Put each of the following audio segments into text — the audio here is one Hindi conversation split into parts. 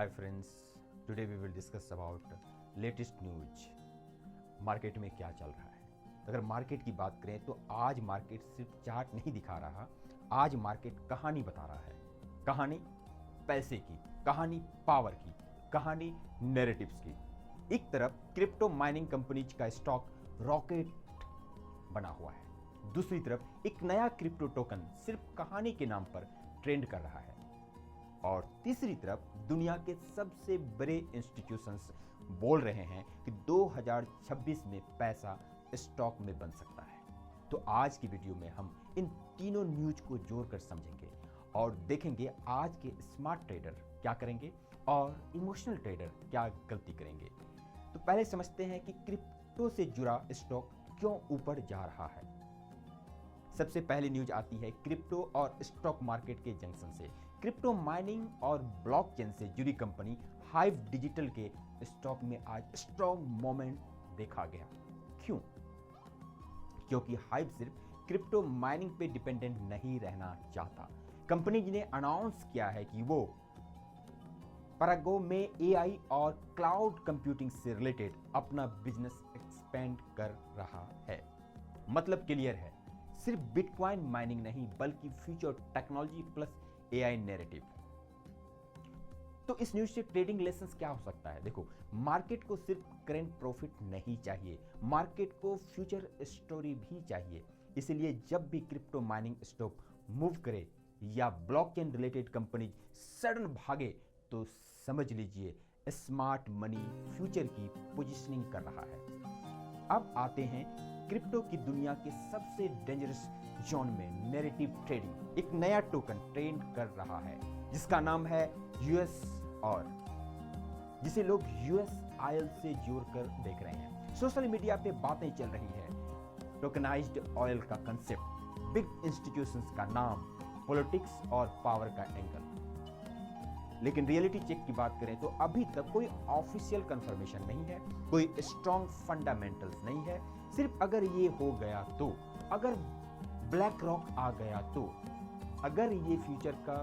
Hi friends, today we will discuss about latest news. Market में क्या चल रहा है। अगर मार्केट की बात करें तो आज मार्केट सिर्फ चार्ट नहीं दिखा रहा, आज मार्केट कहानी बता रहा है। कहानी पैसे की, कहानी पावर की, कहानी नैरेटिव्स की। एक तरफ क्रिप्टो माइनिंग कंपनीज का स्टॉक रॉकेट बना हुआ है, दूसरी तरफ एक नया क्रिप्टो टोकन सिर्फ कहानी के नाम पर ट्रेंड कर रहा है, और तीसरी तरफ दुनिया के सबसे बड़े इंस्टीट्यूशंस बोल रहे हैं कि 2026 में पैसा स्टॉक में बन सकता है। तो आज की वीडियो में हम इन तीनों न्यूज को जोड़कर समझेंगे और देखेंगे आज के स्मार्ट ट्रेडर क्या करेंगे और इमोशनल ट्रेडर क्या गलती करेंगे। तो पहले समझते हैं कि क्रिप्टो से जुड़ा स्टॉक क्यों ऊपर जा रहा है। सबसे पहली न्यूज आती है क्रिप्टो और स्टॉक मार्केट के जंक्शन से। क्रिप्टो माइनिंग और ब्लॉकचेन से जुड़ी कंपनी हाइव डिजिटल के स्टॉक में आज स्ट्रॉन्ग मोमेंट देखा गया। क्यों? क्योंकि हाइव सिर्फ क्रिप्टो माइनिंग पे डिपेंडेंट नहीं रहना चाहता। कंपनी ने अनाउंस किया है कि वो परागो में एआई और क्लाउड कंप्यूटिंग से रिलेटेड अपना बिजनेस एक्सपेंड कर रहा है। मतलब क्लियर है, सिर्फ बिटकॉइन माइनिंग नहीं बल्कि future technology plus AI narrative. तो इस न्यूज से ट्रेडिंग लेसन्स क्या हो सकता है? देखो, मार्केट को सिर्फ करंट प्रॉफिट नहीं चाहिए, मार्केट को फ्यूचर स्टोरी भी चाहिए। इसलिए जब भी क्रिप्टो माइनिंग स्टॉक मूव करे या ब्लॉकचेन रिलेटेड कंपनी सडन भागे तो समझ लीजिए स्मार्ट मनी फ्यूचर की पोजीशनिंग कर रहा है। अब आते हैं क्रिप्टो की दुनिया के सबसे डेंजरस जोन में, नैरेटिव ट्रेडिंग। एक नया टोकन ट्रेंड कर रहा है जिसका नाम है यूएस और जिसे लोग यूएस ऑयल से जोड़कर देख रहे हैं। सोशल मीडिया पे बातें चल रही है टोकनाइज्ड ऑयल का कंसेप्ट, बिग इंस्टीट्यूशंस का नाम, पॉलिटिक्स और पावर का एंगल। लेकिन रियलिटी चेक की बात करें तो अभी तक कोई ऑफिशियल कंफर्मेशन नहीं है, कोई स्ट्रॉन्ग फंडामेंटल्स नहीं है। सिर्फ अगर ये हो गया तो, अगर ब्लैक रॉक आ गया तो, अगर ये फ्यूचर का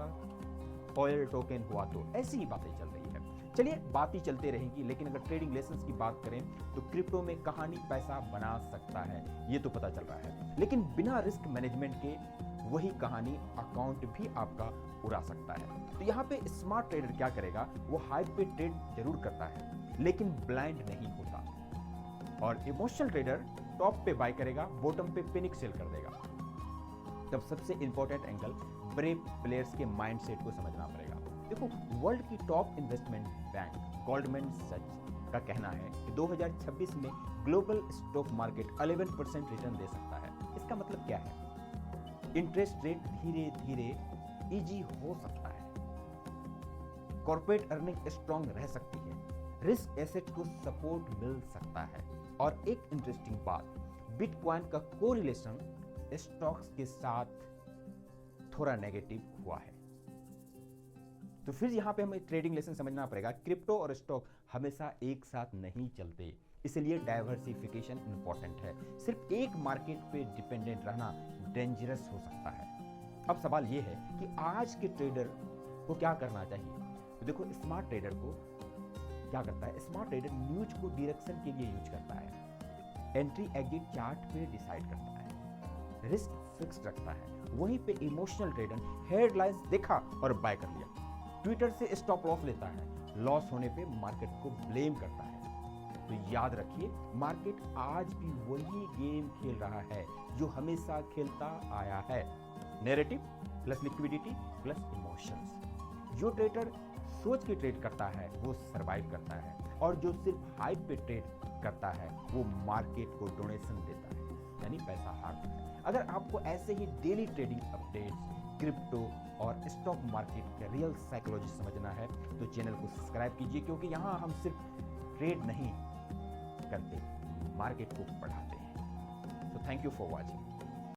ऑयल टोकन हुआ तो, ऐसी ही बातें चल रही है। चलिए बातें चलते रहेंगी, लेकिन अगर ट्रेडिंग लेसन्स की बात करें तो क्रिप्टो में कहानी पैसा बना सकता है, ये तो पता चल रहा है। लेकिन बिना रिस्क मैनेजमेंट के वही कहानी अकाउंट भी आपका उड़ा सकता है। तो यहाँ पे स्मार्ट ट्रेडर क्या करेगा? वो हाइप पे ट्रेड जरूर करता है लेकिन ब्लाइंड नहीं होता, और इमोशनल ट्रेडर टॉप पे बाय करेगा, बॉटम पे पैनिक सेल कर देगा। तब सबसे इंपॉर्टेंट एंगल बड़े प्लेयर्स के माइंडसेट को समझना पड़ेगा। देखो, वर्ल्ड की टॉप इन्वेस्टमेंट बैंक गोल्डमैन सैच्स का कहना है कि 2026 में ग्लोबल स्टॉक मार्केट 11% रिटर्न दे सकता है। इसका मतलब क्या है? इंटरेस्ट रेट धीरे धीरे इजी हो सकता है, कॉर्पोरेट अर्निंग स्ट्रॉन्ग रह सकती है, रिस्क एसेट को सपोर्ट मिल सकता है। और एक इंटरेस्टिंग बात, बिटकॉइन का कोरिलेशन स्टॉक्स के साथ थोड़ा नेगेटिव हुआ है। तो फिर यहां पे हमें ट्रेडिंग लेसन समझना पड़ेगा, क्रिप्टो और स्टॉक हमेशा एक साथ नहीं चलते, इसलिए डाइवर्सिफिकेशन इंपॉर्टेंट है। सिर्फ एक मार्केट पे डिपेंडेंट रहना डेंजरस हो सकता है। अब सवाल यह है कि आज के ट्रेडर को क्या करना चाहिए? तो देखो, स्मार्ट ट्रेडर को क्या करता है? स्मार्ट ट्रेडर न्यूज को डायरेक्शन के लिए यूज करता है, एंट्री एग्जिट चार्ट पे डिसाइड करता है, रिस्क फिक्स रखता है। वहीं पे इमोशनल ट्रेडर हेडलाइंस देखा और बाय कर लिया, ट्विटर से स्टॉप लॉस लेता है, लॉस होने पे मार्केट को ब्लेम करता है। तो याद रखिए, मार्केट आज भी वही गेम खेल रहा है जो हमेशा खेलता आया है, narrative plus liquidity plus emotions. जो ट्रेडर सोच के ट्रेड करता है वो सरवाइव करता है, और जो सिर्फ हाइप पे ट्रेड करता है वो मार्केट को डोनेशन देता है, यानी पैसा हारता है। अगर आपको ऐसे ही डेली ट्रेडिंग अपडेट्स, क्रिप्टो और स्टॉक मार्केट का रियल साइकोलॉजी समझना है तो चैनल को सब्सक्राइब कीजिए, क्योंकि यहाँ हम सिर्फ ट्रेड नहीं करते, मार्केट को पढ़ाते हैं। तो थैंक यू फॉर वॉचिंग।